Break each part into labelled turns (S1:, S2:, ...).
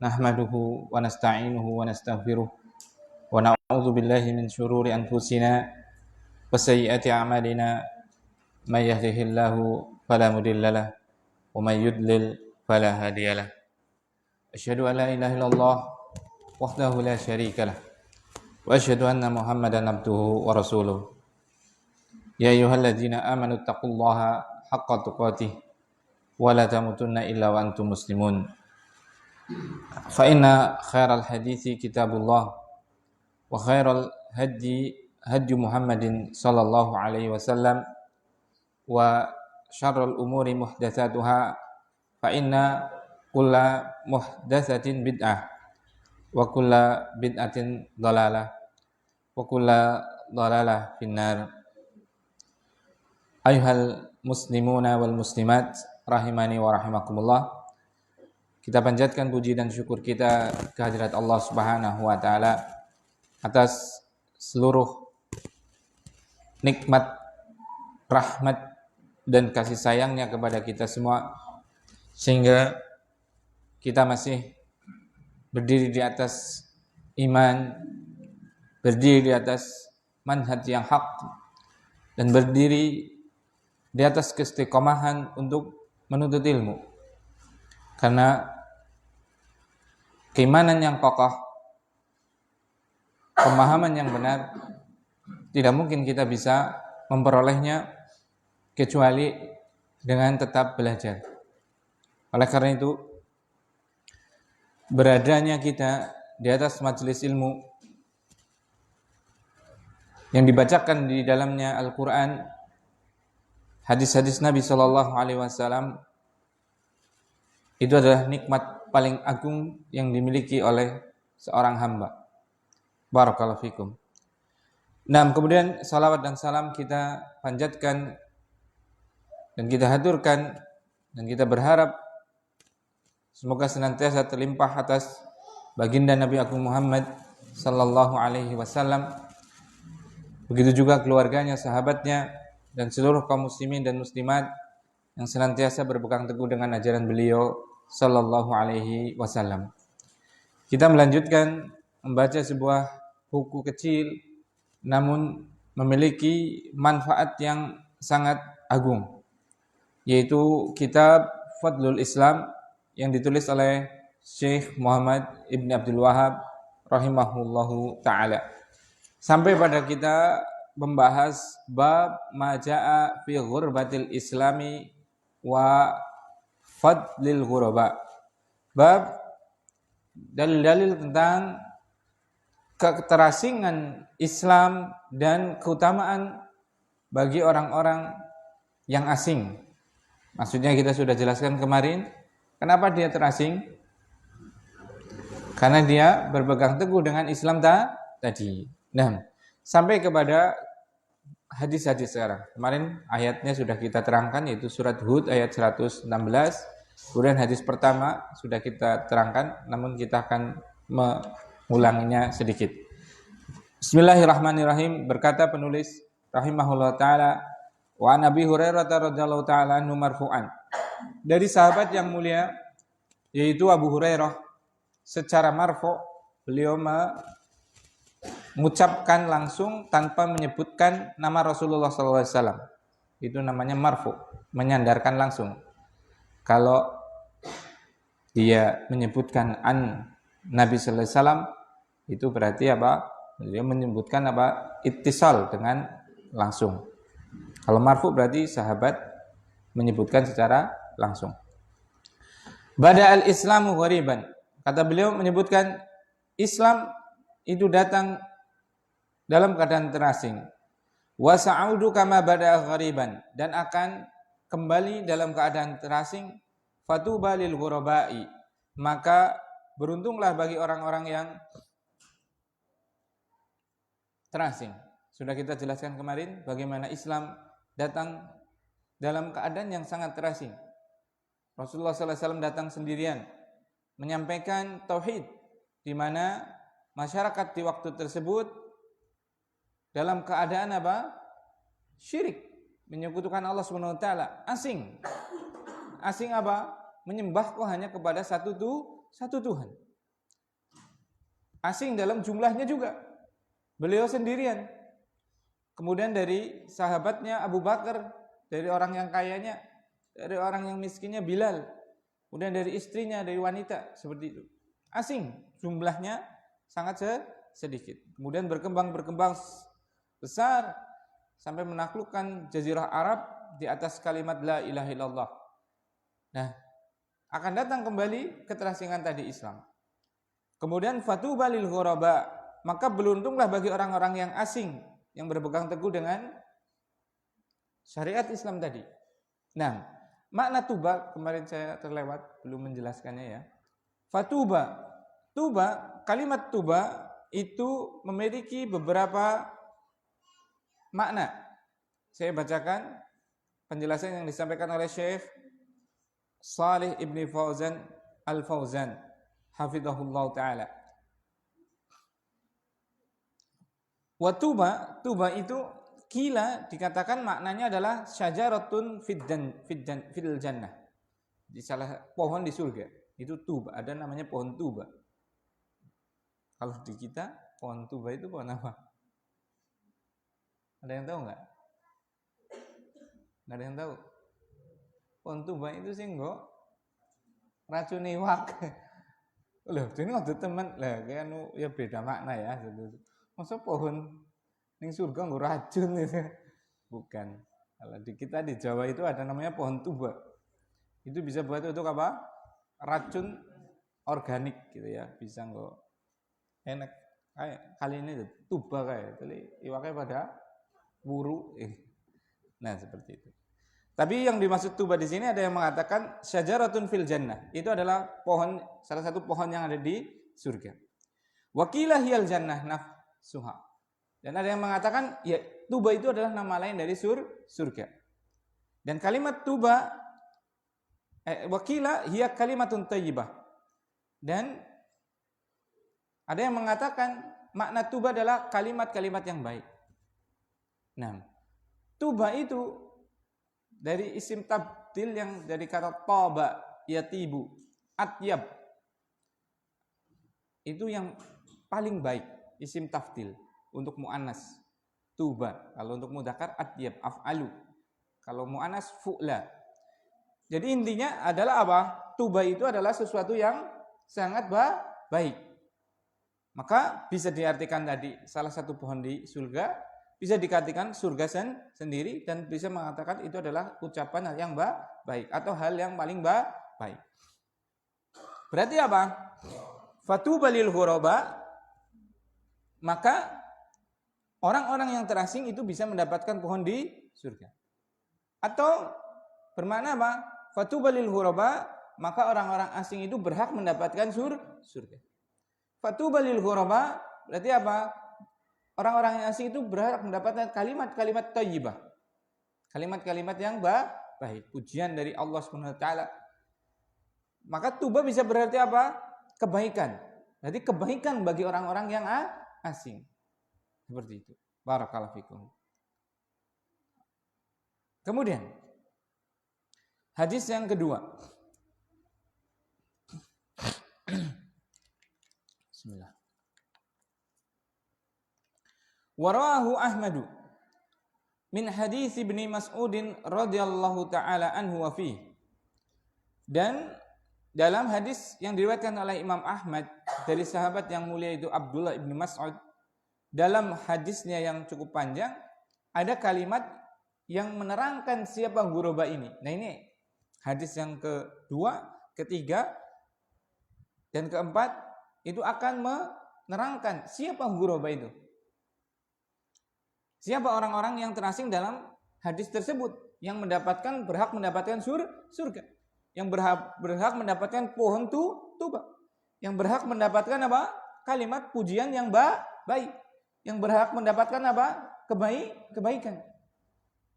S1: nahmaduhu wa nasta'inuhu wa nastaghfiruh wa na'udzu billahi min shururi anfusina wa sayyiati a'malina may yahdihillahu fala mudhillalah wa may yudlil fala hadiyalah. Asyhadu an la ilaha illallah wahdahu la syarikalah wa asyhadu anna Muhammadan abduhu wa rasuluh. Ya ayyuhalladzina amanu taqullaha haqqa tuqatih wa la tamutunna illa wa antum muslimun. Fa inna khairal hadithi kitabullah wa khairal hadi Muhammadin sallallahu alaihi wasallam wa syarrul umuri muhdatsatuha fa inna kulla muhdatsatin bid'ah wa kulla bid'atin dhalalah wa kulla dhalalah finnar. Ayuhal muslimuna wal muslimat rahimani wa rahimakumullah. Kita panjatkan puji dan syukur kita kehadirat Allah Subhanahu wa taala atas seluruh nikmat, rahmat dan kasih sayangnya kepada kita semua, sehingga kita masih berdiri di atas iman, berdiri di atas manhaj yang hak, dan berdiri di atas keistiqomahan untuk menuntut ilmu. Karena keimanan yang kokoh, pemahaman yang benar, tidak mungkin kita bisa memperolehnya kecuali dengan tetap belajar. Oleh karena itu, beradanya kita di atas majelis ilmu yang dibacakan di dalamnya Al-Quran, hadis-hadis Nabi SAW, itu adalah nikmat paling agung yang dimiliki oleh seorang hamba. Barakallahu fikum. Nah, kemudian salawat dan salam kita panjatkan dan kita haturkan dan kita berharap semoga senantiasa terlimpah atas baginda Nabi Agung Muhammad sallallahu alaihi wasallam. Begitu juga keluarganya, sahabatnya, dan seluruh kaum muslimin dan muslimat yang senantiasa berpegang teguh dengan ajaran beliau sallallahu alaihi wasallam. Kita melanjutkan membaca sebuah buku kecil namun memiliki manfaat yang sangat agung, yaitu kitab Fadlul Islam yang ditulis oleh Syekh Muhammad Ibn Abdul Wahab rahimahullahu ta'ala. Sampai pada kita membahas bab maja'a fi ghurbatil islami wa fadlil ghuraba. Bab dalil-dalil tentang keterasingan Islam dan keutamaan bagi orang-orang yang asing. Maksudnya kita sudah jelaskan kemarin, kenapa dia terasing? Karena dia berpegang teguh dengan Islam tadi. Nah, sampai kepada hadis-hadis sekarang. Kemarin ayatnya sudah kita terangkan, yaitu surat Hud ayat 116. Kemudian hadis pertama sudah kita terangkan, namun kita akan mengulanginya sedikit. Bismillahirrahmanirrahim. Berkata penulis rahimahullah ta'ala, wa an Abi Hurairah radhiyallahu ta'ala anhu marfu'an. Dari sahabat yang mulia, yaitu Abu Hurairah, secara marfu' beliau mengucapkan langsung tanpa menyebutkan nama Rasulullah SAW. Itu namanya marfu, menyandarkan langsung. Kalau dia menyebutkan an Nabi SAW, itu berarti apa? Dia menyebutkan apa? Ittisal, dengan langsung. Kalau marfu berarti sahabat menyebutkan secara langsung. Bada al-Islamu ghariban. Kata beliau menyebutkan Islam itu datang dalam keadaan terasing. Wa sa'udu kama bada'a ghariban, dan akan kembali dalam keadaan terasing. Fatuba lil ghurabai, maka beruntunglah bagi orang-orang yang terasing. Sudah kita jelaskan kemarin bagaimana Islam datang dalam keadaan yang sangat terasing. Rasulullah SAW datang sendirian menyampaikan tauhid, di mana masyarakat di waktu tersebut dalam keadaan apa? Syirik, menyekutukan Allah Subhanahu wa taala, asing. Asing apa? Menyembah kok hanya kepada satu Tuhan. asing dalam jumlahnya juga. Beliau sendirian. Kemudian dari sahabatnya Abu Bakar, dari orang yang kayanya, dari orang yang miskinnya Bilal, kemudian dari istrinya, dari wanita, seperti itu. Asing, jumlahnya sangat sedikit. Kemudian berkembang besar sampai menaklukkan jazirah Arab di atas kalimat la ilaha illallah. Nah, akan datang kembali keterasingan tadi Islam. Kemudian fatuba lil ghuraba, maka beruntunglah bagi orang-orang yang asing yang berpegang teguh dengan syariat Islam tadi. Nah, makna tuba kemarin saya terlewat belum menjelaskannya ya. Fatuba, kalimat tuba itu memiliki beberapa makna. Saya bacakan penjelasan yang disampaikan oleh Syekh Shalih Ibn Fauzan Al-Fauzan hafizahullah ta'ala. Wa tuba itu kila dikatakan maknanya adalah syajaratun fil jannah. Di salah pohon di surga. Itu tuba, ada namanya pohon tuba. Kalau di kita pohon tuba itu pohon apa? Ada yang tahu enggak? Enggak ada yang tahu. Pohon tuba itu sih enggak racun iwak. Loh, ini ada teman lah, kayak ya beda makna ya. Masa pohon ning surga nggak racun itu? Bukan. Kalau di kita di Jawa itu ada namanya pohon tuba. Itu bisa buat untuk apa? Racun organik gitu ya. Bisa nggak enak. Kayak kali ini tuba kayak, jadi iwaknya pada buru. Nah seperti itu. Tapi yang dimaksud tuba di sini ada yang mengatakan syajaratun fil jannah. Itu adalah pohon, salah satu pohon yang ada di surga. Wakilah hiyal jannah nafsuha. Dan ada yang mengatakan ya tuba itu adalah nama lain dari surga. Dan kalimat tuba wakilah hiya kalimatun thayyibah. Dan ada yang mengatakan makna tuba adalah kalimat-kalimat yang baik. Nah, tuba itu dari isim tabdil yang dari kata taba, yatibu, atyab. Itu yang paling baik, isim tafdil untuk muannas tuba. Kalau untuk mudzakkar atyab, af'alu. Kalau muannas fu'la. Jadi intinya adalah apa? Tuba itu adalah sesuatu yang sangat baik. Maka bisa diartikan tadi salah satu pohon di surga, bisa dikatakan surga sendiri, dan bisa mengatakan itu adalah ucapan yang baik atau hal yang paling baik. Berarti apa? Fatuba lil ghuraba, maka orang-orang yang terasing itu bisa mendapatkan pohon di surga. Atau bermakna apa? Fatuba lil ghuraba, maka orang-orang asing itu berhak mendapatkan surga. Fatuba lil ghuraba berarti apa? Orang-orang yang asing itu berhak mendapatkan kalimat-kalimat thayyibah. Kalimat-kalimat yang baik, pujian dari Allah Subhanahu wa taala. Maka tuba bisa berarti apa? Kebaikan. Berarti kebaikan bagi orang-orang yang asing. Seperti itu. Barakallahu fikum. Kemudian hadis yang kedua. Bismillah. Warahu Ahmadu min hadis Ibnu Mas'udin radhiyallahu taala anhu wa fihi. Dan dalam hadis yang diriwayatkan oleh Imam Ahmad dari sahabat yang mulia itu Abdullah ibn Mas'ud, dalam hadisnya yang cukup panjang ada kalimat yang menerangkan siapa ghuraba ini. Nah ini hadis yang kedua, ketiga, dan keempat itu akan menerangkan siapa ghuraba itu. Siapa orang-orang yang terasing dalam hadis tersebut yang berhak mendapatkan surga, yang berhak mendapatkan pohon tuba, yang berhak mendapatkan apa? Kalimat pujian yang baik, yang berhak mendapatkan apa? Kebaikan.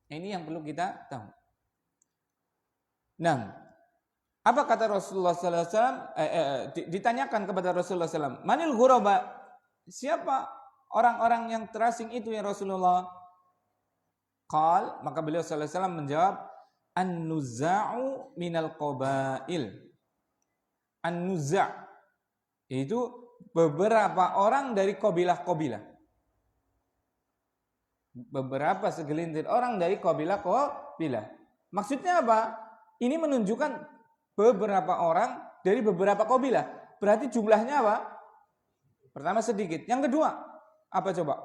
S1: Ini yang perlu kita tahu. Nah, apa kata Rasulullah SAW? Ditanyakan kepada Rasulullah SAW, manil ghuraba? Siapa orang-orang yang terasing itu ya Rasulullah? Qal, maka beliau sallallahu alaihi wasallam menjawab, an-nuzza'u minal qabail. An-nuzza' itu beberapa orang dari kabilah-kabilah. Beberapa segelintir orang dari kabilah-kabilah. Maksudnya apa? Ini menunjukkan beberapa orang dari beberapa kabilah. Berarti jumlahnya apa? Pertama sedikit. Yang kedua, apa coba?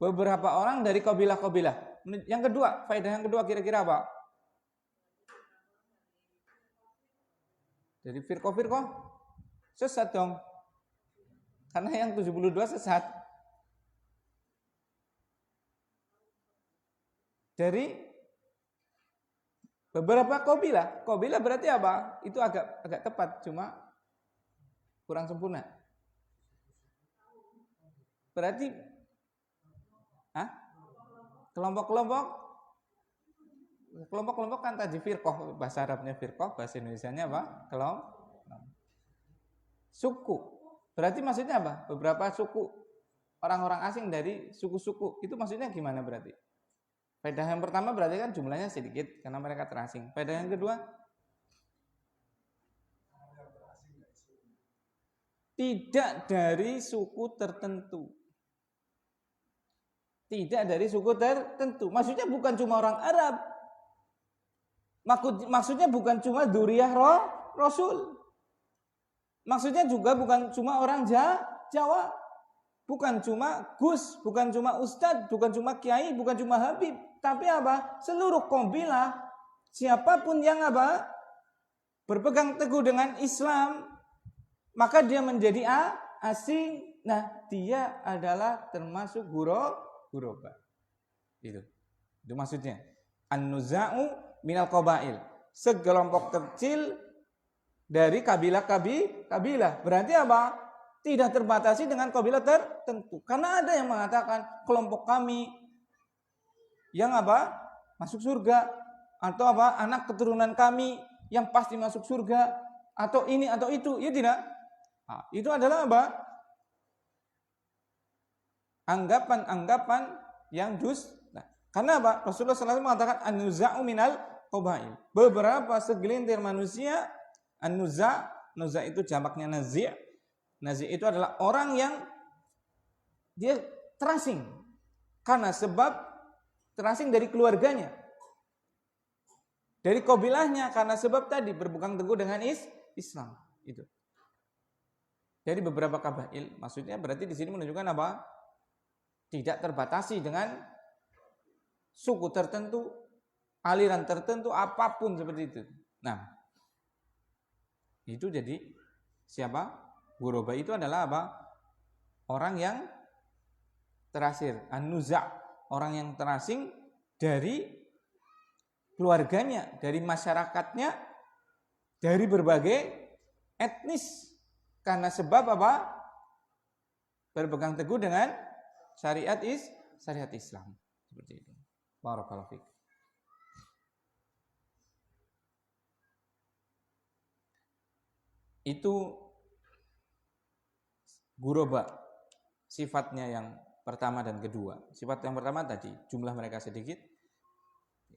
S1: Beberapa orang dari kabilah-kabilah. Yang kedua, faedah yang kedua kira-kira apa? Jadi firqah-firqah sesat dong. Karena yang 72 sesat. Dari beberapa kabilah. Kabilah berarti apa? Itu agak tepat, cuma kurang sempurna. Berarti kelompok kan tadi firqah, bahasa Arabnya firqah, bahasa Indonesianya apa? Kelompok. Suku. Berarti maksudnya apa? Beberapa suku orang-orang asing dari suku-suku. Itu maksudnya gimana berarti? Faedah yang pertama berarti kan jumlahnya sedikit karena mereka terasing. Faedah yang kedua, tidak dari suku tertentu. Tidak dari suku tertentu. Maksudnya bukan cuma orang Arab. Maksudnya bukan cuma dzurriyyah Rasul. Maksudnya juga bukan cuma orang Jawa. Bukan cuma Gus, bukan cuma Ustadz, bukan cuma Kiai, bukan cuma Habib. Tapi apa? Seluruh kabilah, siapapun yang apa? Berpegang teguh dengan Islam, maka dia menjadi asing. Nah, dia adalah termasuk ghuraba. Itu maksudnya. An-nuza'u minal qabail. Segelompok kecil dari kabilah. Berarti apa? Tidak terbatasi dengan kabilah tertentu. Karena ada yang mengatakan kelompok kami yang apa? Masuk surga, atau apa? Anak keturunan kami yang pasti masuk surga, atau ini atau itu. Ya tidak. Nah, itu adalah apa? Anggapan-anggapan yang dusta. Karena apa? Rasulullah SAW mengatakan an-nuza'u minal qabail. Beberapa segelintir manusia, an-nuza' itu jamaknya nazi'. Nazi' itu adalah orang yang dia terasing karena sebab terasing dari keluarganya, dari kabilahnya, karena sebab tadi berpegang teguh dengan Islam. Itu dari beberapa kabail. Maksudnya berarti di sini menunjukkan apa? Tidak terbatasi dengan suku tertentu, aliran tertentu, apapun seperti itu. Nah, itu jadi siapa? Ghuraba itu adalah apa? Orang yang terasing, an-nuza', orang yang terasing dari keluarganya, dari masyarakatnya, dari berbagai etnis. Karena sebab apa? Berpegang teguh dengan syariat Islam. Seperti itu. Barakallahu fiik. Itu ghuraba, sifatnya yang pertama dan kedua. Sifat yang pertama tadi, jumlah mereka sedikit.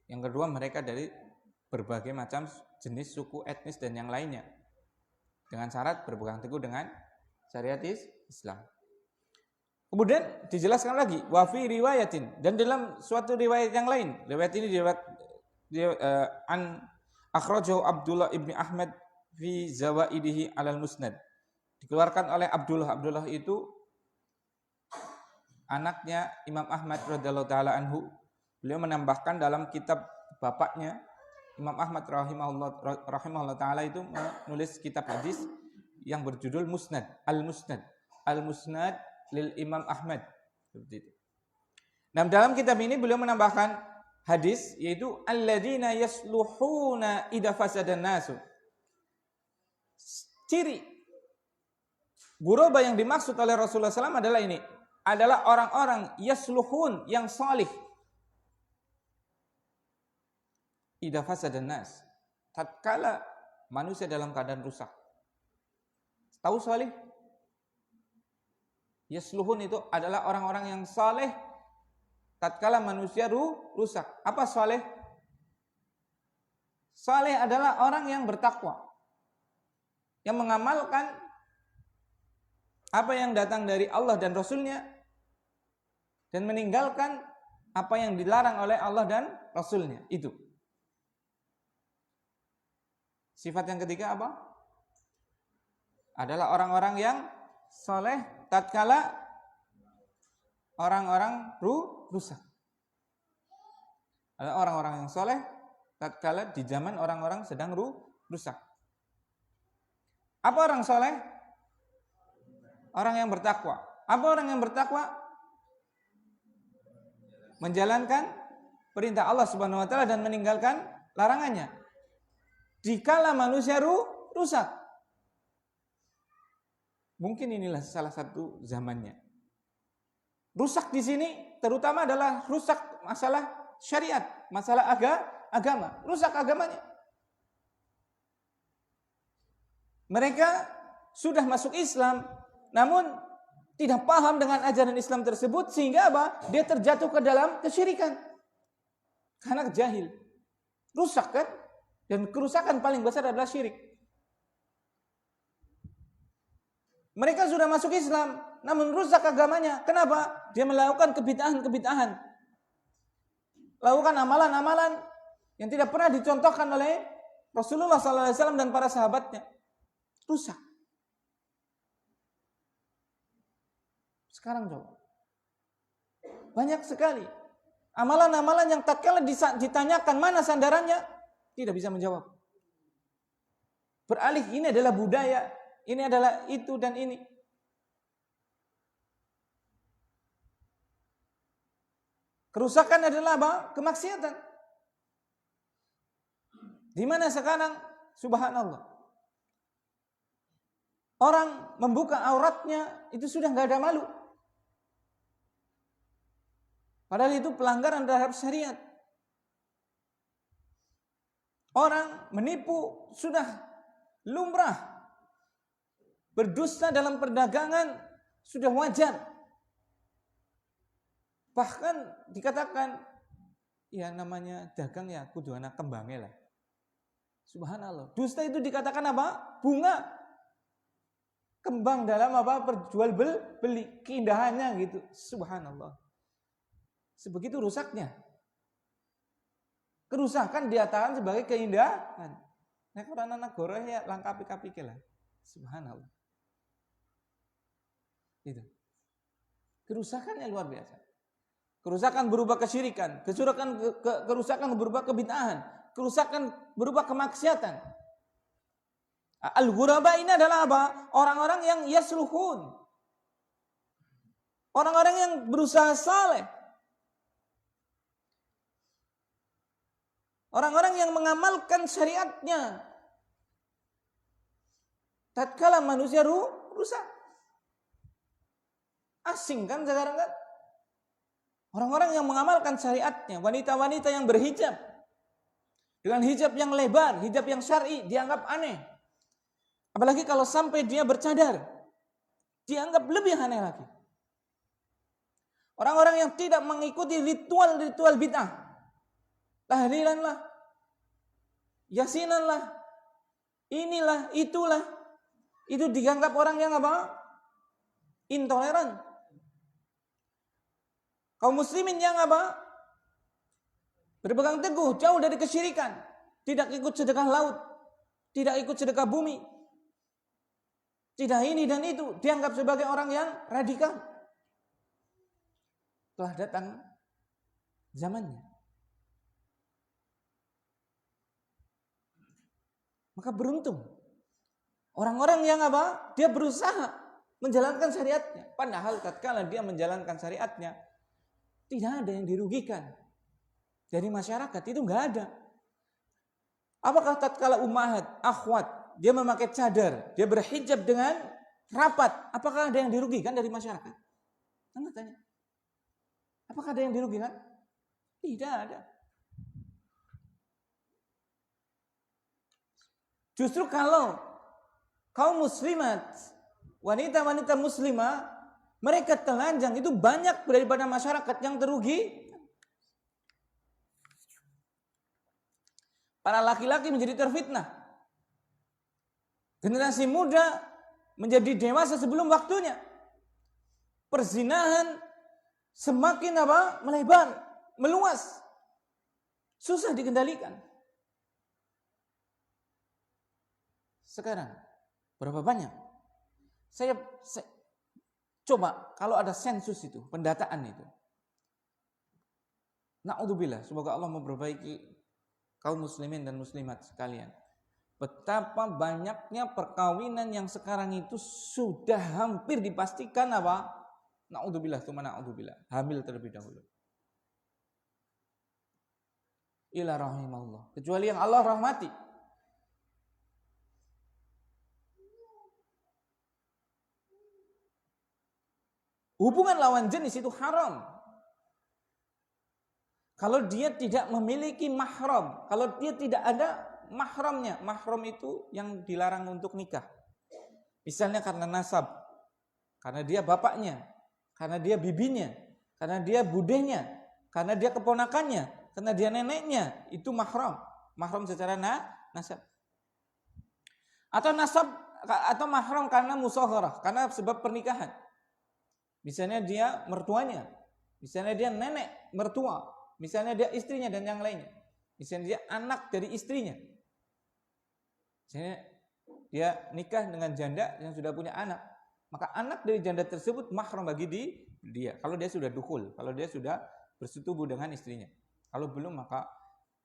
S1: Yang kedua, mereka dari berbagai macam jenis suku, etnis, dan yang lainnya. Dengan syarat berpegang teguh dengan syariat Islam. Kemudian dijelaskan lagi, wa fi riwayatin, dan dalam suatu riwayat yang lain. Riwayat ini an akhrajahu Abdullah ibni Ahmad fi zawaidihi alal musnad. Dikeluarkan oleh Abdullah. Abdullah itu anaknya Imam Ahmad radhiyallahu taala anhu. Beliau menambahkan dalam kitab bapaknya Imam Ahmad rahimahullah taala itu menulis kitab hadis yang berjudul Musnad, Al-Musnad lil Imam Ahmad. Seperti itu. Nah, dalam kitab ini beliau menambahkan hadis yaitu alladzina yasluhuna idza fasadan nasu. Ciri ghuraba yang dimaksud oleh Rasulullah SAW adalah ini. Adalah orang-orang yasluhun, yang salih. Idza fasadan nas. Tatkala manusia dalam keadaan rusak. Tahu salih? Yasluhun itu adalah orang-orang yang saleh tatkala manusia rusak. Apa saleh? Saleh adalah orang yang bertakwa, yang mengamalkan apa yang datang dari Allah dan Rasulnya, dan meninggalkan apa yang dilarang oleh Allah dan Rasulnya. Itu. Sifat yang ketiga apa? Adalah orang-orang yang soleh tatkala orang-orang rusak. Adalah orang-orang yang soleh tatkala di zaman orang-orang sedang rusak. Apa orang soleh? Orang yang bertakwa. Apa orang yang bertakwa? Menjalankan perintah Allah Subhanahu wa taala dan meninggalkan larangannya. Dikala manusia rusak. Mungkin inilah salah satu zamannya. Rusak di sini terutama adalah rusak masalah syariat, masalah agama, rusak agamanya. Mereka sudah masuk Islam, namun tidak paham dengan ajaran Islam tersebut, sehingga apa? Dia terjatuh ke dalam kesyirikan. Karena jahil. Rusak kan? Dan kerusakan paling besar adalah syirik. Mereka sudah masuk Islam, namun rusak agamanya. Kenapa? Dia melakukan kebid'ahan. Lakukan amalan-amalan yang tidak pernah dicontohkan oleh Rasulullah SAW dan para sahabatnya. Rusak. Sekarang coba. Banyak sekali amalan-amalan yang tatkala ditanyakan mana sandarannya, tidak bisa menjawab. Beralih ini adalah budaya, ini adalah itu dan ini. Kerusakan adalah apa? Kemaksiatan. Di mana sekarang subhanallah, orang membuka auratnya itu sudah nggak ada malu. Padahal itu pelanggaran terhadap syariat. Orang menipu sudah lumrah. Berdusta dalam perdagangan sudah wajar. Bahkan dikatakan, ya namanya dagang ya kudu anak kembangnya lah. Subhanallah. Dusta itu dikatakan apa? Bunga. Kembang dalam apa? Perjual beli. Keindahannya gitu. Subhanallah. Sebegitu rusaknya. Kerusakan diatakan sebagai keindahan. Nah, orang anak goreng ya langkapi-kapi lah. Subhanallah. Itu. Kerusakannya luar biasa. Kerusakan berupa kesyirikan, kerusakan berupa kebid'ahan, kerusakan berupa kemaksiatan. Al-ghuraba ini adalah apa? Orang-orang yang yasluhun. Orang-orang yang berusaha saleh. Orang-orang yang mengamalkan syariatnya. Tatkala manusia rusak. Asing kan sekarang kan? Orang-orang yang mengamalkan syariatnya, wanita-wanita yang berhijab. Dengan hijab yang lebar, hijab yang syar'i, dianggap aneh. Apalagi kalau sampai dia bercadar, dianggap lebih aneh lagi. Orang-orang yang tidak mengikuti ritual-ritual bid'ah. Tahlilan lah, yasinan lah, inilah, itulah. Itu dianggap orang yang apa? Intoleran. Kaum muslimin yang apa? Berpegang teguh, jauh dari kesyirikan. Tidak ikut sedekah laut. Tidak ikut sedekah bumi. Tidak ini dan itu. Dianggap sebagai orang yang radikal. Telah datang zamannya. Maka beruntung. Orang-orang yang apa? Dia berusaha menjalankan syariatnya. Padahal tatkala dia menjalankan syariatnya, tidak ada yang dirugikan dari masyarakat, itu enggak ada. Apakah tatkala ummahat, akhwat, dia memakai cadar, dia berhijab dengan rapat, apakah ada yang dirugikan dari masyarakat? Anda tanya. Apakah ada yang dirugikan? Tidak ada. Justru kalau kaum muslimat, wanita-wanita muslimah, mereka telanjang, itu banyak daripada masyarakat yang terugi. Para laki-laki menjadi terfitnah. Generasi muda
S2: menjadi dewasa sebelum waktunya. Perzinahan semakin melebar, meluas, susah dikendalikan. Sekarang berapa banyak? Saya coba kalau ada sensus itu, pendataan itu. Na'udzubillah, semoga Allah memperbaiki kaum muslimin dan muslimat sekalian. Betapa banyaknya perkawinan yang sekarang itu sudah hampir dipastikan na'udzubillah, tsumma na'udzubillah, hamil terlebih dahulu. Ila rahimallah, kecuali yang Allah rahmati. Hubungan lawan jenis itu haram. Kalau dia tidak memiliki mahram, kalau dia tidak ada mahramnya. Mahram itu yang dilarang untuk nikah. Misalnya karena nasab, karena dia bapaknya, karena dia bibinya, karena dia budenya, karena dia keponakannya, karena dia neneknya, itu mahram. Mahram secara nasab. Atau nasab atau mahram karena musagharah, karena sebab pernikahan. Misalnya dia mertuanya, misalnya dia nenek mertua, misalnya dia istrinya dan yang lainnya. Misalnya dia anak dari istrinya. Misalnya dia nikah dengan janda yang sudah punya anak. Maka anak dari janda tersebut mahram bagi dia. Kalau dia sudah dukhul, kalau dia sudah bersetubuh dengan istrinya. Kalau belum maka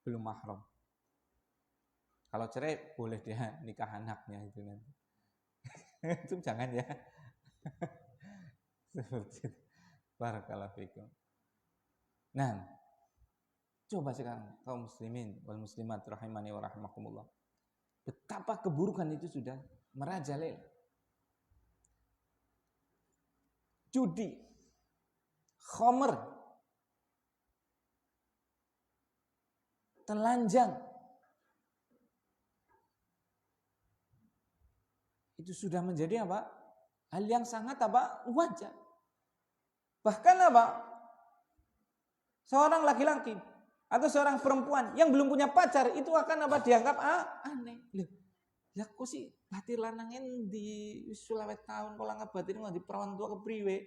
S2: belum mahram. Kalau cerai boleh dia nikah anaknya itu nanti. Itu jangan ya. Seperti itu. Barakallahu fikum. Nah, coba sekarang kaum muslimin wal muslimat rahimani wa rahimakumullah. Betapa keburukan itu sudah merajalela. Judi, khamr, telanjang. Itu sudah menjadi hal yang sangat wajar. Bahkan seorang laki-laki atau seorang perempuan yang belum punya pacar itu akan dianggap aneh. Loh, ya kok sih batir lanangin di sulawet tahun kalau ngabatir di perawan tua kepriwe.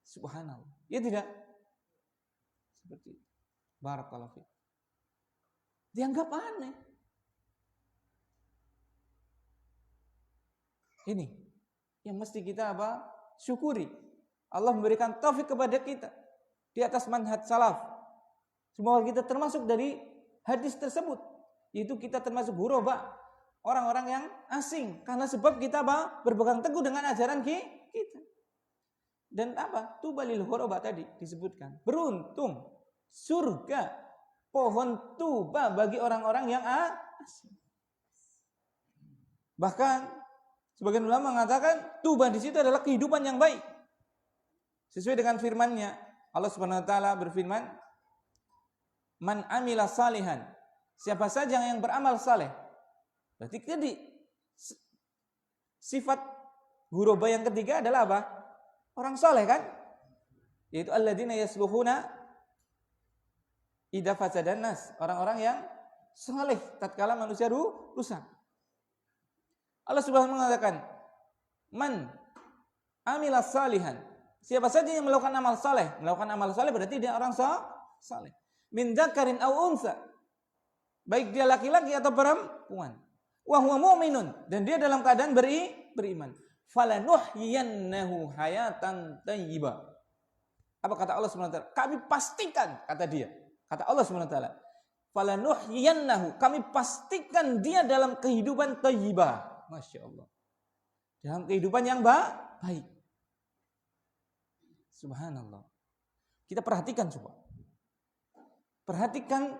S2: Subhanallah. Ya tidak. Seperti itu. Barakallahu fiik. Dianggap aneh. Ini yang mesti kita syukuri. Allah memberikan taufik kepada kita di atas manhaj salaf. Semoga kita termasuk dari hadis tersebut, yaitu kita termasuk ghuraba, orang-orang yang asing karena sebab kita berpegang teguh dengan ajaran kita. Dan tubalil ghuraba tadi disebutkan. Beruntung surga, pohon tuba bagi orang-orang yang asing. Bahkan sebagian ulama mengatakan tuba di situ adalah kehidupan yang baik. Sesuai dengan firman-Nya, Allah Subhanahu wa taala berfirman, "Man amila salihan." Siapa saja yang beramal saleh. Berarti jadi sifat ghuraba yang ketiga adalah orang saleh kan? Yaitu alladzina yasluhuna idza fasadan nas, orang-orang yang saleh tatkala manusia rusak. Allah Subhanahu mengatakan, "Man amila salihan." Siapa saja yang melakukan amal saleh berarti dia orang saleh. Min dzakarin aw unsa. Baik dia laki-laki atau perempuan. Wa huwa mu'minun, dan dia dalam keadaan beriman. Falanuhyiyannahu hayatan thayyibah. Apa kata Allah Subhanahu wa taala? Kami pastikan, kata dia. Kata Allah Subhanahu wa taala, falanuhyiyannahu, kami pastikan dia dalam kehidupan thayyibah. Masya Allah. Dalam kehidupan yang baik. Subhanallah. Kita perhatikan coba. Perhatikan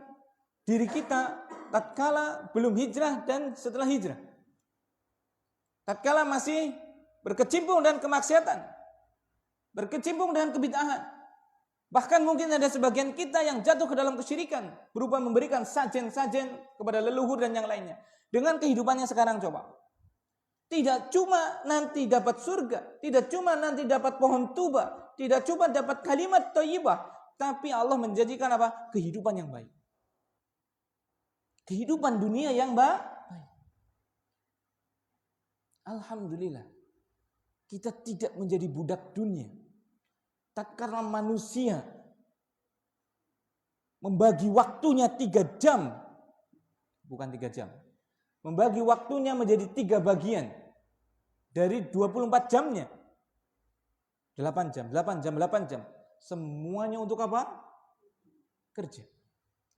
S2: diri kita tatkala belum hijrah dan setelah hijrah. Tatkala masih berkecimpung dan kemaksiatan, berkecimpung dengan kebid'ahan. Bahkan mungkin ada sebagian kita yang jatuh ke dalam kesyirikan berupa memberikan sajen-sajen kepada leluhur dan yang lainnya. Dengan kehidupannya sekarang coba. Tidak cuma nanti dapat surga, tidak cuma nanti dapat pohon tuba, tidak cuma dapat kalimat thayyibah, tapi Allah menjanjikan kehidupan yang baik. Kehidupan dunia yang baik. Alhamdulillah, kita tidak menjadi budak dunia. Tatkala manusia membagi waktunya 3 jam, bukan 3 jam, membagi waktunya menjadi 3 bagian dari 24 jamnya, 8 jam, 8 jam, 8 jam, semuanya untuk apa? Kerja.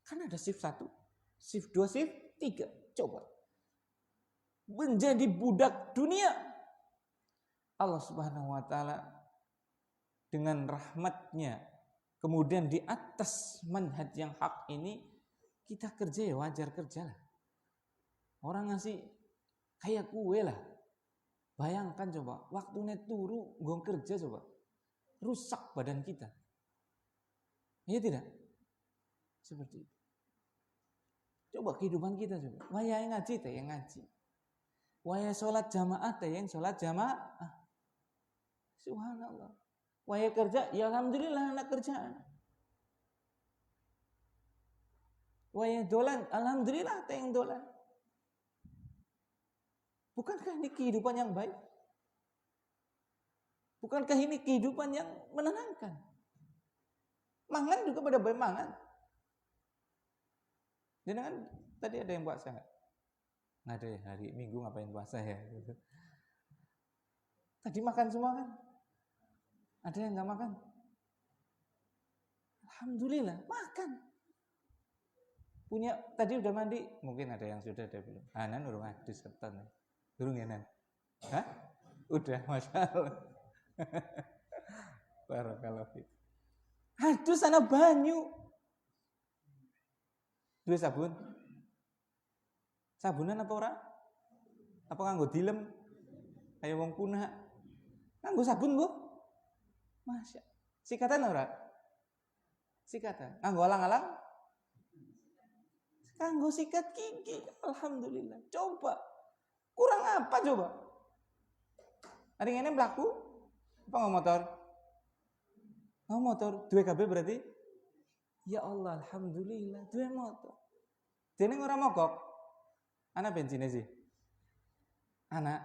S2: Kan ada shift 1, shift 2, shift 3. Coba menjadi budak dunia. Allah Subhanahu wa taala dengan rahmatnya, kemudian di atas manhaj yang hak ini, kita kerja ya wajar kerjalah. Orang ngasih kayak kue lah. Bayangkan coba, waktunya turu gong kerja coba. Rusak badan kita. Iya tidak? Seperti itu. Coba kehidupan kita coba. Wayai ngaji teh yang ngaji. Wayai sholat jamaah teh yang sholat jamaah. Subhanallah. Wayai kerja, ya alhamdulillah anak kerjaan. Wayai dolan, alhamdulillah teh yang dolan. Bukankah ini kehidupan yang baik? Bukankah ini kehidupan yang menenangkan? Mangan juga pada baik mangan. Jangan tadi ada yang puasa nggak? Nggak ada ya, hari Minggu ngapain puasa ya? Gitu. Tadi makan semua kan? Ada yang nggak makan? Alhamdulillah makan. Punya tadi udah mandi? Mungkin ada yang sudah, ada belum? Nan udah mandi setan. Durung ya Nan? Hah? Udah, masya Allah. Barakallahu fiik. Aduh sana banyu. Dua sabun. Sabunan apa ora? Apa nganggo dilem? Kayak wong punah. Nganggo sabun, Bu? Masya. Sikatan ora? Sikatan. Nganggo alang-alang? Nganggo sikat gigi. Alhamdulillah. Coba. Kurang apa coba? Ada yang ini melaku? Apa nggak motor? Nggak motor. 2 KB berarti? Ya Allah, alhamdulillah. 2 motor. Jadi orang mogok. Anak bensinnya sih. Anak.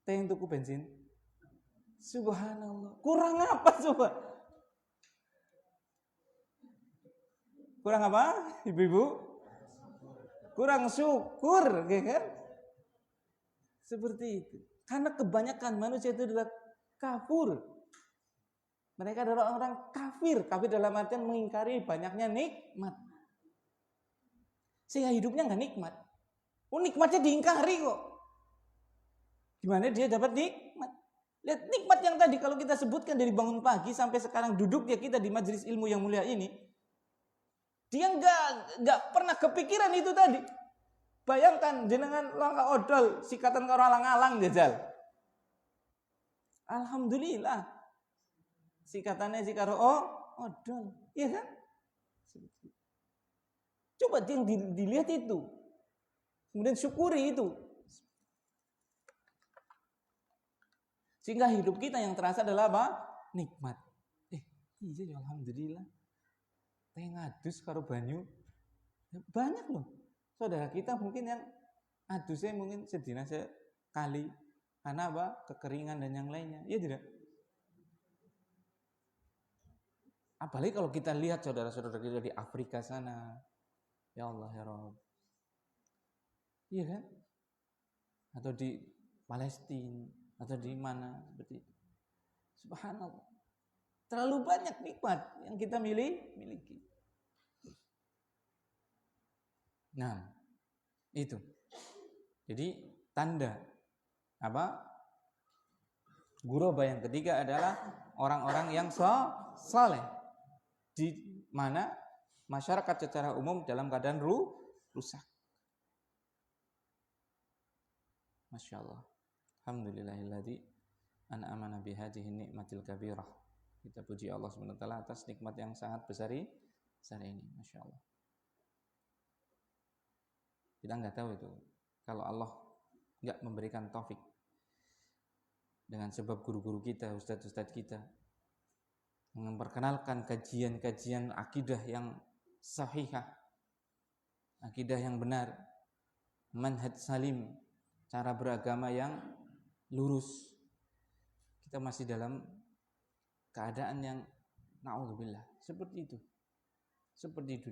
S2: Teh yang tuku bensin. Subhanallah. Kurang apa coba? Kurang apa? Ibu-ibu? Kurang syukur, kan? Seperti itu. Karena kebanyakan manusia itu adalah kafir. Mereka adalah orang kafir. Kafir dalam artian mengingkari banyaknya nikmat. Sehingga hidupnya nggak nikmat. Nikmatnya diingkari kok. Gimana dia dapat nikmat? Lihat nikmat yang tadi kalau kita sebutkan dari bangun pagi sampai sekarang duduk ya kita di majelis ilmu yang mulia ini. Dia nggak pernah kepikiran itu tadi. Bayangkan jenengan langkah odol sikatan karo alang-alang jajal. Alhamdulillah. Sikatannya si karo odol. Iya kan? Coba yang dilihat itu. Kemudian syukuri itu. Sehingga hidup kita yang terasa adalah apa? Nikmat. Iya ya alhamdulillah. Teh ngadus karo banyu. Banyak loh. Saudara kita mungkin yang adusnya mungkin sedina sekali. Karena apa? Kekeringan dan yang lainnya. Iya tidak? Apalagi kalau kita lihat saudara-saudara kita di Afrika sana. Ya Allah ya Rabb. Iya kan? Atau di Palestina. Atau di mana. Seperti itu. Subhanallah. Terlalu banyak nikmat yang kita miliki. Nah, itu. Jadi tanda apa? Ghuraba yang ketiga adalah orang-orang yang saleh. Di mana masyarakat secara umum dalam keadaan rusak. Masya Allah. Alhamdulillahilladzi an'amana bihadihi ni'matil kabirah. Kita puji Allah SWT atas nikmat yang sangat besar ini. Masya Allah. Kita nggak tahu itu kalau Allah nggak memberikan taufik dengan sebab guru-guru kita, ustadz-ustadz kita memperkenalkan kajian-kajian akidah yang sahihah, akidah yang benar, manhaj salim, cara beragama yang lurus. Kita masih dalam keadaan yang na'udzubillah seperti itu. Seperti itu.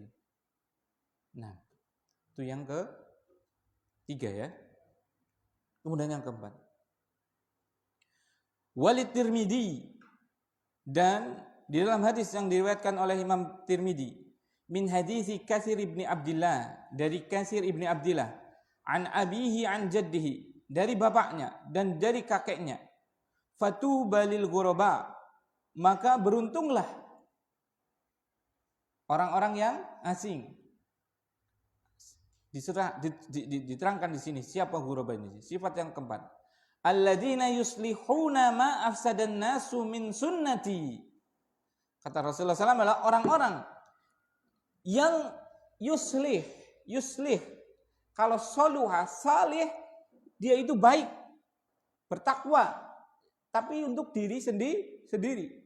S2: Nah, itu yang ketiga ya. Kemudian yang keempat. Walid Tirmidzi, dan di dalam hadis yang diriwayatkan oleh Imam Tirmidzi min hadisi Katsir ibni Abdillah, dari Katsir ibni Abdillah, an abihi an jaddihi, dari bapaknya dan dari kakeknya, fatuba lil ghuraba, maka beruntunglah orang-orang yang asing. Diterangkan di sini siapa ghuraba ini, sifat yang keempat, alladzina yuslihuna ma afsadan nasu min sunnati. Kata Rasulullah SAW adalah orang-orang yang yuslih. Kalau soluha, salih, dia itu baik, bertakwa, tapi untuk diri sendiri.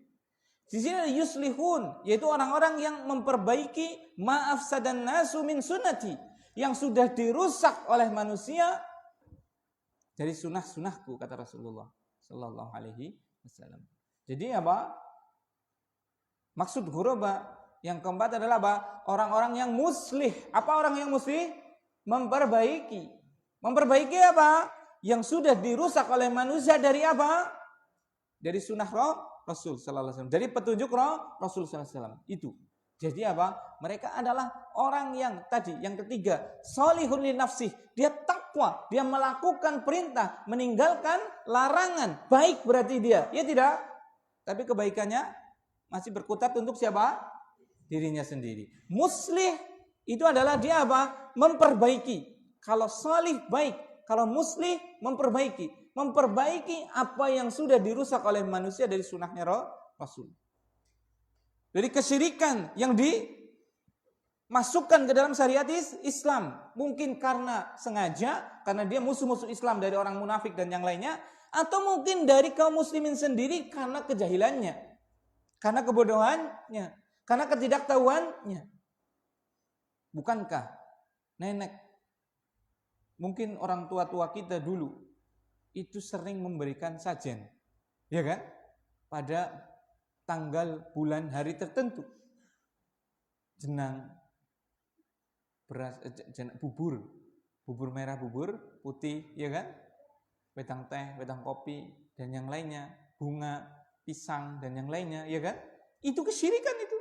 S2: Di sini ada yuslihun, yaitu orang-orang yang memperbaiki ma afsadan nasu min sunnati, yang sudah dirusak oleh manusia dari sunnah-sunnahku, kata Rasulullah Sallallahu Alaihi Wasallam. Jadi apa? Maksud ghuraba yang keempat adalah apa? Orang-orang yang muslih. Apa orang yang muslih? Memperbaiki. Memperbaiki apa? Yang sudah dirusak oleh manusia dari apa? Dari sunnah Rasul Sallallahu Alaihi Wasallam. Dari petunjuk Rasul Sallallahu Alaihi Wasallam. Itu. Jadi apa? Mereka adalah orang yang tadi, yang ketiga, solihun li nafsih. Dia takwa, dia melakukan perintah, meninggalkan larangan. Baik berarti dia. Ya tidak? Tapi kebaikannya masih berkutat untuk siapa? Dirinya sendiri. Muslih itu adalah dia apa? Memperbaiki. Kalau solih baik, kalau muslih memperbaiki. Memperbaiki apa yang sudah dirusak oleh manusia dari sunnahnya Rasul. Dari kesyirikan yang dimasukkan ke dalam syariat Islam. Mungkin karena sengaja, karena dia musuh-musuh Islam dari orang munafik dan yang lainnya. Atau mungkin dari kaum muslimin sendiri karena kejahilannya. Karena kebodohannya. Karena ketidaktahuannya. Bukankah nenek, mungkin orang tua-tua kita dulu, itu sering memberikan sajen. Ya kan? Pada tanggal, bulan, hari tertentu. Jenang, beras, bubur merah, bubur putih, ya kan? Wedang teh, wedang kopi, dan yang lainnya, bunga, pisang, dan yang lainnya, ya kan? Itu kesyirikan itu.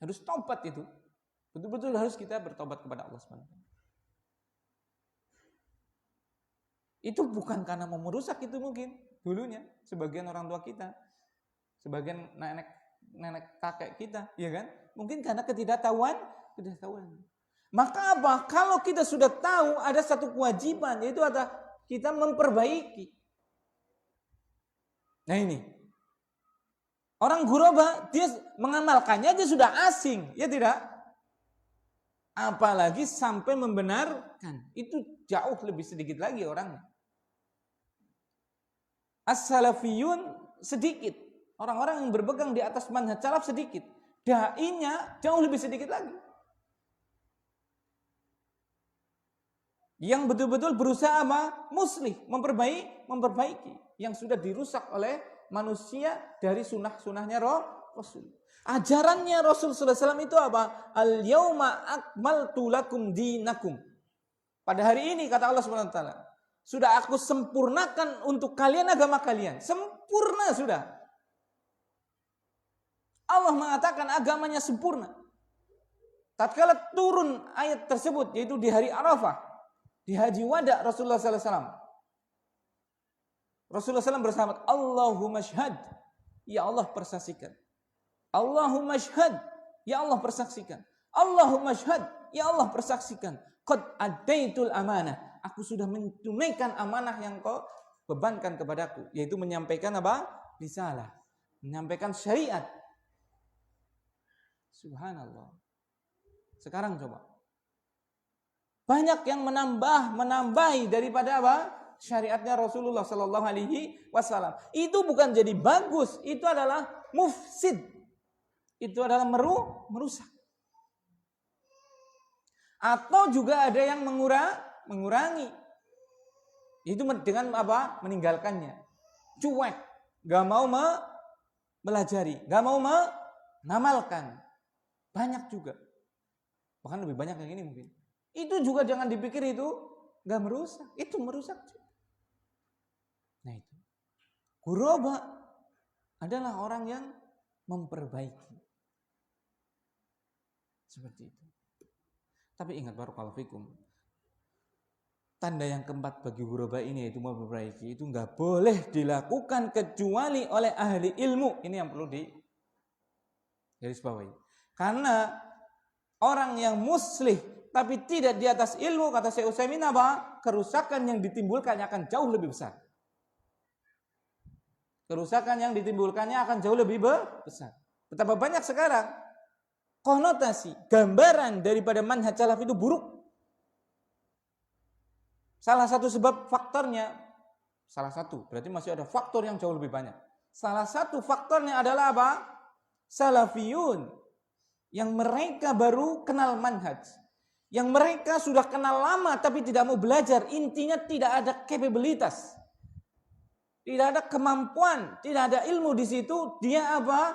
S2: Harus tobat itu. Betul-betul harus kita bertobat kepada Allah SWT. Itu bukan karena mau merusak itu mungkin dulunya sebagian orang tua kita. Sebagian nenek kakek kita, ya kan? Mungkin karena ketidaktahuan. Maka apa? Kalau kita sudah tahu ada satu kewajiban, yaitu ada kita memperbaiki. Nah ini, orang ghuraba dia mengamalkannya dia sudah asing, ya tidak? Apalagi sampai membenarkan, itu jauh lebih sedikit lagi orangnya. As-salafiyun sedikit. Orang-orang yang berpegang di atas manhaj salaf sedikit. Da'inya jauh lebih sedikit lagi. Yang betul-betul berusaha apa? Muslih, memperbaiki. Yang sudah dirusak oleh manusia dari sunnah-sunnahnya Rasul. Ajarannya Rasul SAW itu apa? Al-yawma akmaltu lakum dinakum. Pada hari ini kata Allah SWT, sudah aku sempurnakan untuk kalian agama kalian. Sempurna sudah. Allah mengatakan agamanya sempurna. Tatkala turun ayat tersebut, yaitu di hari Arafah, di Haji Wada Rasulullah SAW. Rasulullah SAW bersama, Allahumma syhad, ya Allah persaksikan. Allahumma syhad, ya Allah persaksikan. Allahumma syhad, ya Allah persaksikan. Qad adaitul amanah, aku sudah menunaikan amanah yang kau bebankan kepadaku, yaitu menyampaikan apa? Risalah, menyampaikan syariat. Subhanallah. Sekarang coba. Banyak yang menambahi daripada apa? Syariatnya Rasulullah Sallallahu Alaihi Wasallam. Itu bukan jadi bagus, itu adalah mufsid. Itu adalah merusak. Atau juga ada yang mengurangi. Itu dengan apa? Meninggalkannya. Cuek, gak mau melajari, gak mau mengamalkan. Banyak juga. Bahkan lebih banyak yang ini mungkin. Itu juga jangan dipikir itu gak merusak. Itu merusak juga. Nah itu. Ghuraba adalah orang yang memperbaiki. Seperti itu. Tapi ingat barakallahu fikum. Tanda yang keempat bagi ghuraba ini yaitu memperbaiki, itu nggak boleh dilakukan kecuali oleh ahli ilmu. Ini yang perlu digarisbawahi. Karena orang yang muslih tapi tidak di atas ilmu, kata Syekh Utsaimin apa? Kerusakan yang ditimbulkannya akan jauh lebih besar. Kerusakan yang ditimbulkannya akan jauh lebih besar. Betapa banyak sekarang konotasi, gambaran daripada manhaj salaf itu buruk. Salah satu sebab faktornya, salah satu, berarti masih ada faktor yang jauh lebih banyak. Salah satu faktornya adalah apa? Salafiyun, yang mereka baru kenal manhaj. Yang mereka sudah kenal lama tapi tidak mau belajar. Intinya tidak ada kapabilitas. Tidak ada kemampuan, tidak ada ilmu di situ. Dia apa?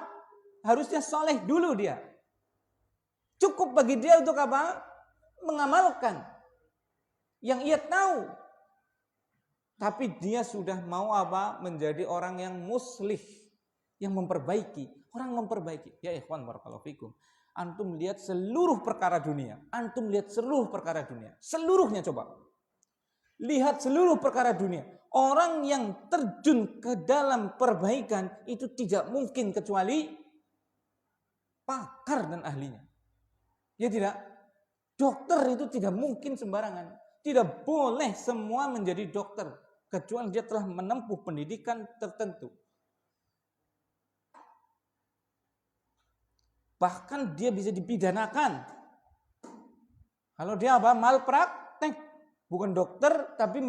S2: Harusnya soleh dulu dia. Cukup bagi dia untuk apa? Mengamalkan yang ia tahu. Tapi dia sudah mau apa? Menjadi orang yang muslih, yang memperbaiki. Orang memperbaiki. Ya ikhwan barakallahu fikum. Antum lihat seluruh perkara dunia. Antum lihat seluruh perkara dunia. Seluruhnya coba. Lihat seluruh perkara dunia. Orang yang terjun ke dalam perbaikan itu tidak mungkin kecuali pakar dan ahlinya. Ya tidak? Dokter itu tidak mungkin sembarangan. Tidak boleh semua menjadi dokter kecuali dia telah menempuh pendidikan tertentu. Bahkan dia bisa dipidanakan. Kalau dia apa? Malpraktek. Bukan dokter tapi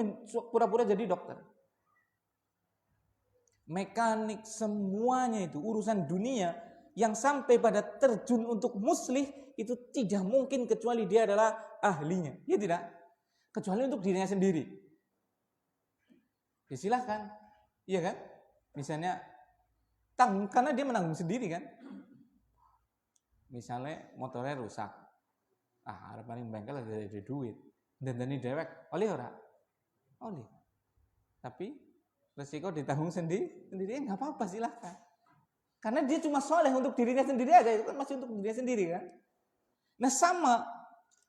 S2: pura-pura jadi dokter. Mekanik semuanya itu urusan dunia yang sampai pada terjun untuk muslih itu tidak mungkin kecuali dia adalah ahlinya. Ya tidak? Kecuali untuk dirinya sendiri. Ya silahkan. Iya kan? Misalnya, karena dia menanggung sendiri kan. Misalnya motornya rusak. Ada paling bengkel ada duit. Dan ini dewek. Oleh ora? Oleh. Tapi resiko ditanggung sendiri nggak apa-apa silahkan. Karena dia cuma soleh untuk dirinya sendiri aja. Itu kan masih untuk dirinya sendiri kan. Nah sama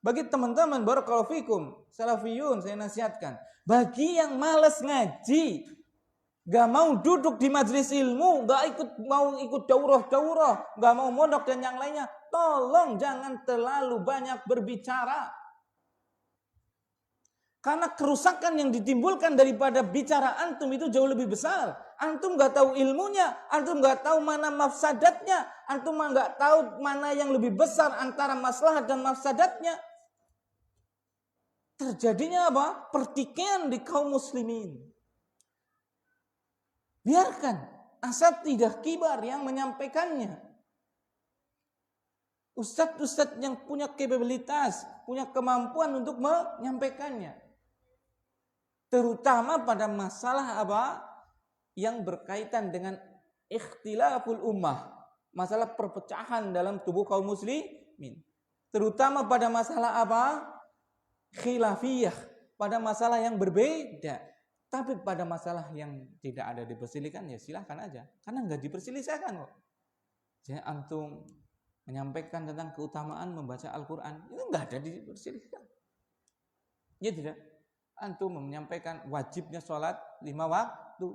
S2: bagi teman-teman barakallahu fikum, salafiyun saya nasihatkan, bagi yang malas ngaji, gak mau duduk di majelis ilmu, gak mau ikut daurah, gak mau mondok dan yang lainnya, tolong jangan terlalu banyak berbicara. Karena kerusakan yang ditimbulkan daripada bicara antum itu jauh lebih besar. Antum gak tahu ilmunya, antum gak tahu mana mafsadatnya, antum gak tahu mana yang lebih besar antara maslahat dan mafsadatnya. Terjadinya apa? Pertikaian di kaum muslimin. Biarkan asatidzah kibar yang menyampaikannya. Ustadz-ustadz yang punya kapabilitas, punya kemampuan untuk menyampaikannya. Terutama pada masalah apa? Yang berkaitan dengan ikhtilaful ummah. Masalah perpecahan dalam tubuh kaum muslimin. Terutama pada masalah apa? Khilafiyah, pada masalah yang berbeda. Tapi pada masalah yang tidak ada diperselisihkan ya silahkan aja, karena nggak diperselisihkan kok. Jadi antum menyampaikan tentang keutamaan membaca Al-Quran itu nggak ada diperselisihkan. Ya tidak. Antum menyampaikan wajibnya sholat 5 waktu,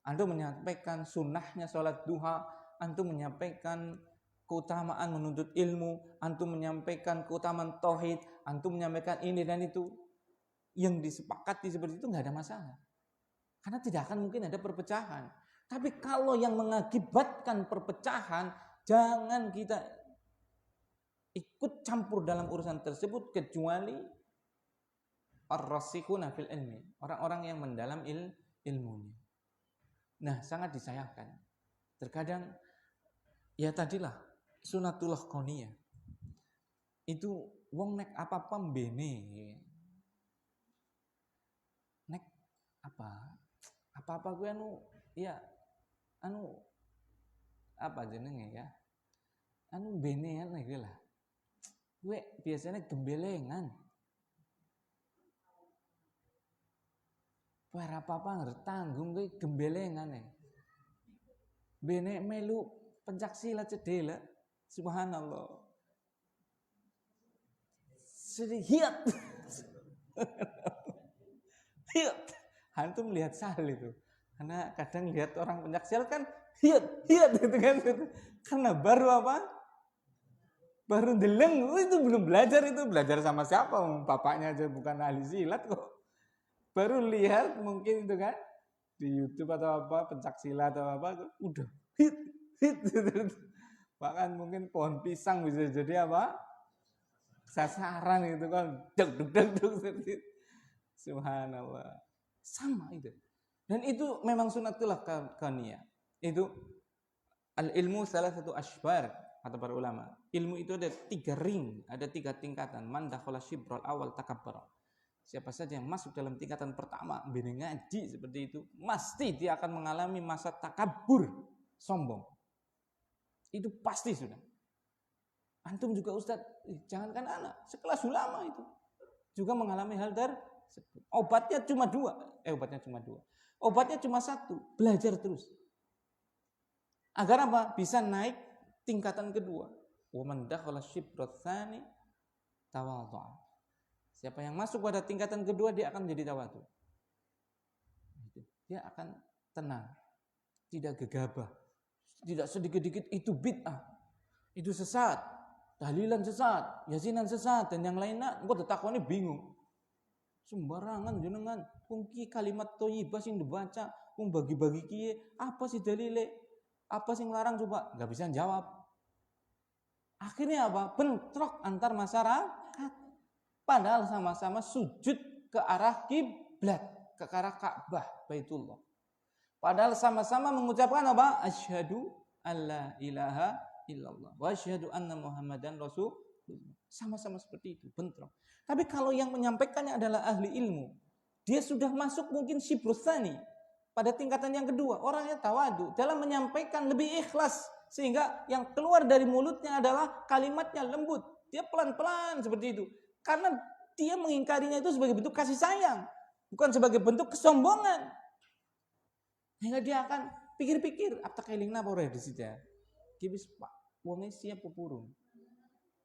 S2: antum menyampaikan sunnahnya sholat duha, antum menyampaikan keutamaan menuntut ilmu, antum menyampaikan keutamaan tauhid, antum menyampaikan ini dan itu, yang disepakati seperti itu nggak ada masalah, karena tidak akan mungkin ada perpecahan. Tapi kalau yang mengakibatkan perpecahan, jangan kita ikut campur dalam urusan tersebut kecuali ar-rasikhuna fil ilmi, orang-orang yang mendalam ilmunya. Nah, sangat disayangkan terkadang ya tadilah sunatullah kauniyah itu wong nek apa-apa mbene, nek apa gue anu ya anu apa jenenge ya anu benean lagi lah gue biasanya gembelengan para papa ngerti tanggung gue gembelengan ya bene melu pencak silat cedela subhanallah sedih hiat antum melihat sal itu karena kadang lihat orang pencak silat kan hiat gitu kan karena baru deleng itu belum belajar sama siapa bapaknya aja bukan ahli silat kok baru lihat mungkin itu kan di YouTube atau apa pencak silat atau apa udah hit gitu. Bahkan mungkin pohon pisang bisa jadi apa sasaran gitu kan deg subhanallah sama itu dan itu memang sunatullah kaniyah itu al ilmu salah satu ashbar kata para ulama ilmu itu ada 3 ring ada 3 tingkatan man dakhala shibral awal takabbara siapa saja yang masuk dalam tingkatan pertama bini ngaji seperti itu pasti dia akan mengalami masa takabur sombong itu pasti sudah antum juga Ustaz, jangankan anak, sekelas ulama itu juga mengalami hal tersebut. Obatnya cuma 2. Obatnya cuma 1, belajar terus. Agar apa? Bisa naik tingkatan kedua. Wa man dakhala shibrat tsani tawadhu. Siapa yang masuk pada tingkatan kedua dia akan menjadi tawadhu. Dia akan tenang, tidak gegabah, tidak sedikit-dikit itu bid'ah, itu sesat. Tahlilan sesat, yasinan sesat dan yang lainnya engko tetakone bingung. Sembarangan jenengan, wong ki kalimat thayyibah sing dibaca, wong bagi-bagi kiye, apa sih dalile? Apa sing larang coba? Enggak bisa jawab. Akhirnya apa? Bentrok antar masyarakat. Padahal sama-sama sujud ke arah kiblat, ke arah Ka'bah, Baitullah. Padahal sama-sama mengucapkan apa? Asyhadu alla ilaha illallah wa asyhadu anna muhammadan rasul sama-sama seperti itu bentrok. Tapi kalau yang menyampaikannya adalah ahli ilmu, dia sudah masuk mungkin syibrus tsani pada tingkatan yang kedua, orangnya tawadu dalam menyampaikan lebih ikhlas sehingga yang keluar dari mulutnya adalah kalimatnya lembut, dia pelan-pelan seperti itu karena dia mengingkarinya itu sebagai bentuk kasih sayang bukan sebagai bentuk kesombongan. Sehingga dia akan pikir-pikir apa kelingna apa ora di situ ya. Kibis Pak wongnya siap pupurung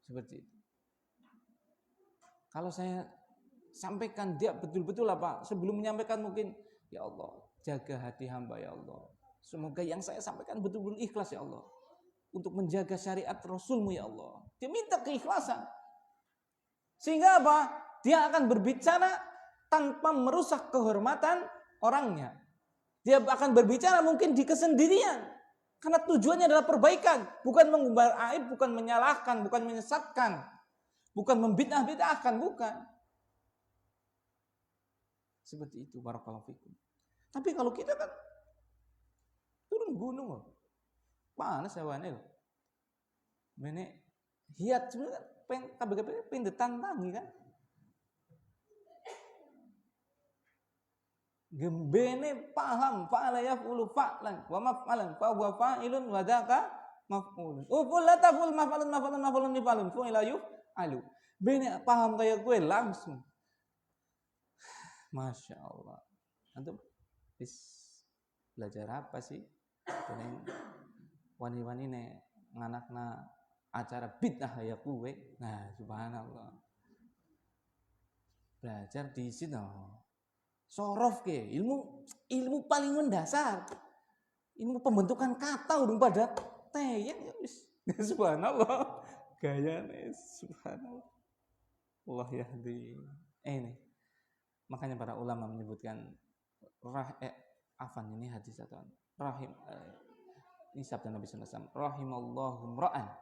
S2: seperti itu. Kalau saya sampaikan dia betul-betul apa sebelum menyampaikan mungkin ya Allah jaga hati hamba ya Allah semoga yang saya sampaikan betul-betul ikhlas ya Allah untuk menjaga syariat Rasulmu ya Allah. Dia minta keikhlasan sehingga apa dia akan berbicara tanpa merusak kehormatan orangnya. Dia akan berbicara mungkin di kesendirian karena tujuannya adalah perbaikan, bukan mengumbar aib, bukan menyalahkan, bukan menyesatkan, bukan membid'ah-bid'ahkan, bukan. Seperti itu barakallahu fikum. Tapi kalau kita kan turun gunung loh. Panas hawane loh. Mene hiat sebenarnya kabeh-kabeh pengen ditantangi kan. Gembene paham fa'ala yaf'ulu fa'lan wa maf'alan fa huwa fa'ilun wa dzaka maf'ulun. Uful la taful maf'alun nifalun fu'ila yuf'alu. Bene paham kayak gue langsung. Masya Allah. Antum bis belajar apa sih? Dengan wani-wani ne nganakna acara bid'ah ya kuwe. Nah, subhanallah. Belajar di sini. Sorof ke ilmu paling mendasar, ilmu pembentukan kata udah pada teyang ya wis. Subhanallah gaya nih subhanallah Allah yahdi ini makanya para ulama menyebutkan afan ini hadis atau rahim ini sabda Nabi SAW rahimallahu mra'an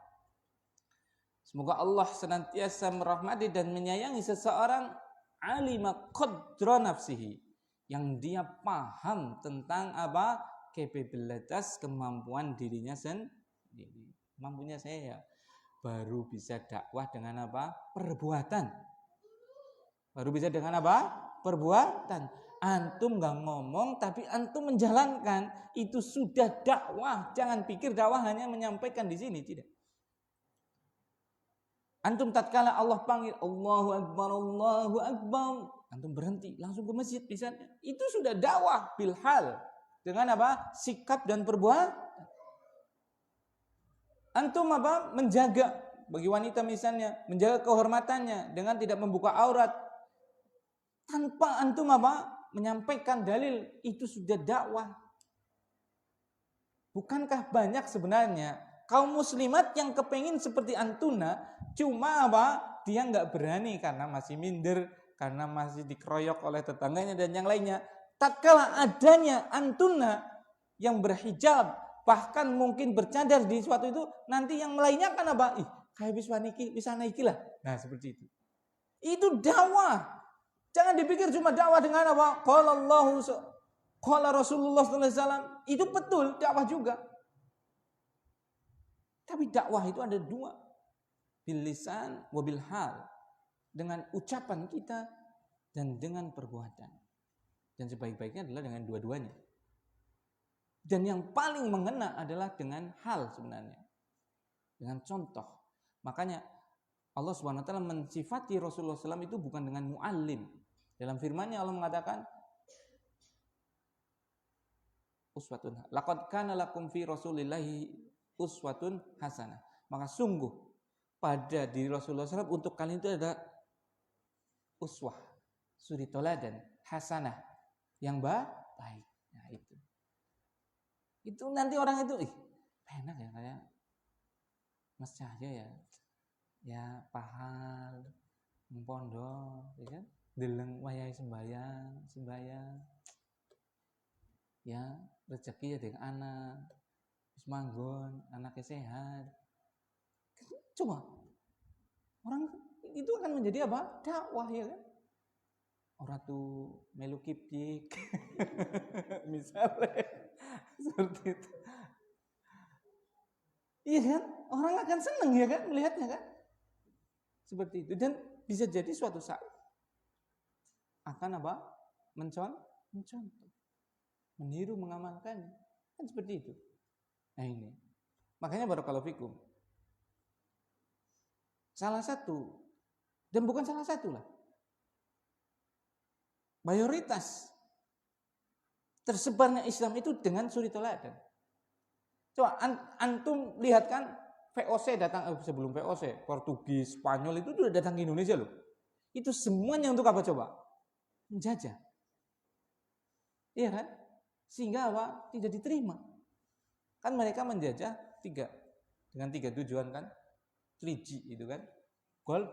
S2: semoga Allah senantiasa merahmati dan menyayangi seseorang alima qadra nafsihi yang dia paham tentang apa kapabilitas kemampuan dirinya sendiri. Mampunya saya baru bisa dakwah dengan apa? Perbuatan. Baru bisa dengan apa? Perbuatan. Antum nggak ngomong tapi antum menjalankan, itu sudah dakwah. Jangan pikir dakwah hanya menyampaikan di sini, tidak. Antum tatkala Allah panggil Allahu Akbar, antum berhenti langsung ke masjid misalnya. Itu sudah dakwah bil hal. Dengan apa? Sikap dan perbuatan. Antum apa? Menjaga, bagi wanita misalnya, menjaga kehormatannya dengan tidak membuka aurat. Tanpa antum apa? Menyampaikan dalil, itu sudah dakwah. Bukankah banyak sebenarnya kaum muslimat yang kepengin seperti antuna, cuma apa? Dia nggak berani karena masih minder, karena masih dikeroyok oleh tetangganya dan yang lainnya. Tatkala adanya antuna yang berhijab, bahkan mungkin bercadar di suatu itu, nanti yang lainnya kan apa? Kayak bisa naiki lah. Nah seperti itu. Itu dakwah. Jangan dipikir cuma dakwah dengan apa? Qala Rasulullah SAW. Itu betul dakwah juga. Tapi dakwah itu ada dua. Bil lisan wa bil hal. Dengan ucapan kita dan dengan perbuatan. Dan sebaik-baiknya adalah dengan dua-duanya. Dan yang paling mengena adalah dengan hal sebenarnya. Dengan contoh. Makanya Allah SWT mensifati Rasulullah SAW itu bukan dengan mu'allim. Dalam firman-Nya Allah mengatakan uswatun. Laqad kana lakum fi Rasulillahi uswatun hasanah. Maka sungguh pada diri Rasulullah SAW untuk kalian itu ada uswah, suri toladan, hasanah yang baik. Nah itu. Itu nanti orang itu enak ya kayak Mas Cahyo ya. Ya pahal, pondok, ya kan? Deleng wayahe sembayang. Ya, rezeki ya dengan anak. Terus manggon, anaknya sehat. Coba orang itu akan menjadi apa? Dakwah ya kan? Orang tuh melu kipdik. Misalnya seperti itu. Iya kan? Orang akan senang ya kan melihatnya kan? Seperti itu. Dan bisa jadi suatu saat akan apa? Mencontoh. Meniru, mengamalkan. Kan seperti itu. Nah ini. Makanya barakallahu fikum. Salah satu, dan bukan salah satu lah. Mayoritas tersebarnya Islam itu dengan suri toladan. Coba antum lihat kan VOC datang sebelum VOC, Portugis, Spanyol itu sudah datang ke Indonesia loh. Itu semuanya untuk apa coba? Menjajah. Iya kan? Sehingga apa? Tidak diterima. Kan mereka menjajah dengan tiga tujuan kan? 3G itu kan? Gold,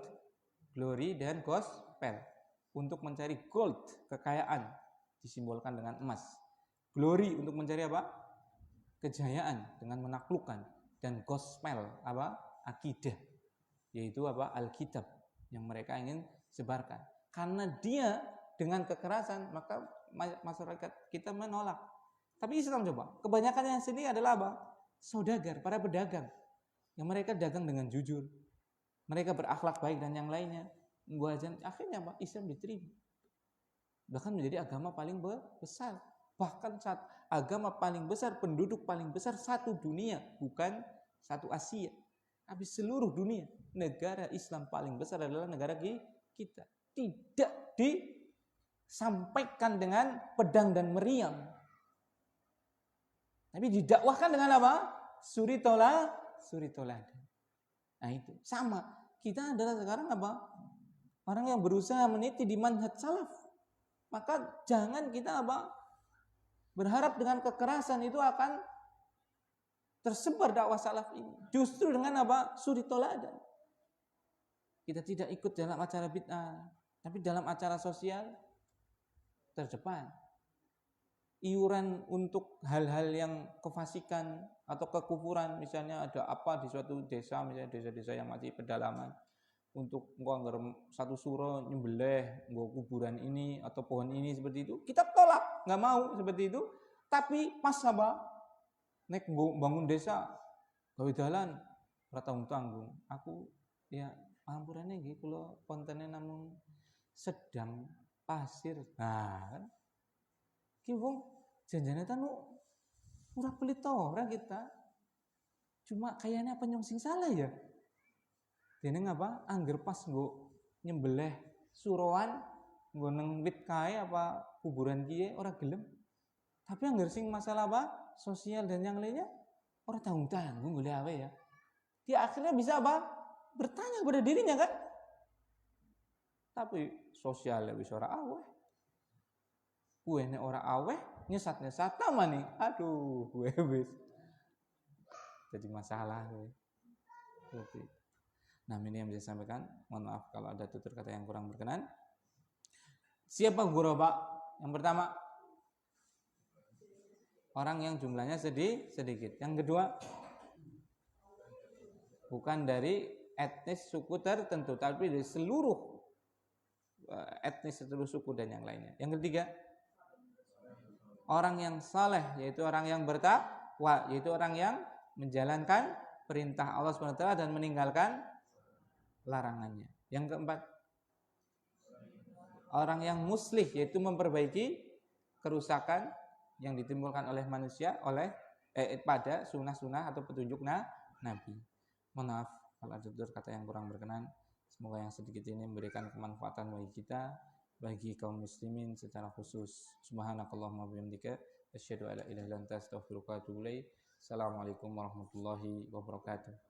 S2: glory, dan gospel. Untuk mencari gold, kekayaan, disimbolkan dengan emas. Glory untuk mencari apa? Kejayaan dengan menaklukkan. Dan gospel apa? Akidah, yaitu apa? Alkitab yang mereka ingin sebarkan. Karena dia dengan kekerasan maka masyarakat kita menolak. Tapi Islam coba, kebanyakan yang sini adalah apa? Saudagar, para pedagang yang mereka dagang dengan jujur, mereka berakhlak baik dan yang lainnya. Akhirnya apa? Islam diterima. Bahkan menjadi agama paling besar. Bahkan agama paling besar, penduduk paling besar satu dunia, bukan satu Asia, tapi seluruh dunia. Negara Islam paling besar adalah negara kita. Tidak disampaikan dengan pedang dan meriam, tapi didakwahkan dengan apa? Suri toladan. Nah itu sama. Kita adalah sekarang apa? Orang yang berusaha meniti di manhaj salaf. Maka jangan kita apa? Berharap dengan kekerasan itu akan tersebar dakwah salaf ini. Justru dengan apa? Suri toladan. Kita tidak ikut dalam acara bid'ah, tapi dalam acara sosial terdepan. Iuran untuk hal-hal yang kefasikan atau kekufuran, misalnya ada apa di suatu desa, misalnya desa-desa yang masih pedalaman, untuk anggar satu suro nyembelih kuburan ini atau pohon ini seperti itu, kita tolak, nggak mau seperti itu. Tapi pas apa nek bangun desa gawe dalan ora tanggung aku ya pampurannya nggih kula kontennya namun sedang pasir. Nah kan Ki wong janjane ta nu ora pelit ora kita. Cuma kayaknya apa nyong sing salah ya? Dene ngapa? Angger pas nggo nyembelih suroan nggo nang wit kae apa kuburan kiye ora gelem. Tapi angger sing masalah apa? Sosial dan yang lainnya ora tanggung-tanggung golek awe ya. Dia akhirnya bisa apa? Bertanya pada dirinya kan? Tapi sosialnya bisa ora aweh. Gue nek ora aweh nyesat-nyesat taman nih. Aduh, gue wis jadi masalah gue. Seperti. Nah, ini yang bisa sampaikan. Mohon maaf kalau ada tutur kata yang kurang berkenan. Siapa ghuraba? Yang pertama, orang yang jumlahnya sedikit. Yang kedua, bukan dari etnis suku tertentu, tapi dari seluruh etnis, seluruh suku dan yang lainnya. Yang ketiga, orang yang saleh, yaitu orang yang bertakwa, yaitu orang yang menjalankan perintah Allah SWT dan meninggalkan larangannya. Yang keempat, orang yang muslih, yaitu memperbaiki kerusakan yang ditimbulkan oleh manusia pada sunnah-sunnah atau petunjuk Nabi. Mohon maaf kalau ada tutur kata yang kurang berkenan. Semoga yang sedikit ini memberikan kemanfaatan bagi kita, bagi kaum muslimin secara khusus. Subhanakallahumma wa bihamdika asyhadu an la ilaha illa anta astaghfiruka wa atubu ilaik. Assalamualaikum warahmatullahi wabarakatuh.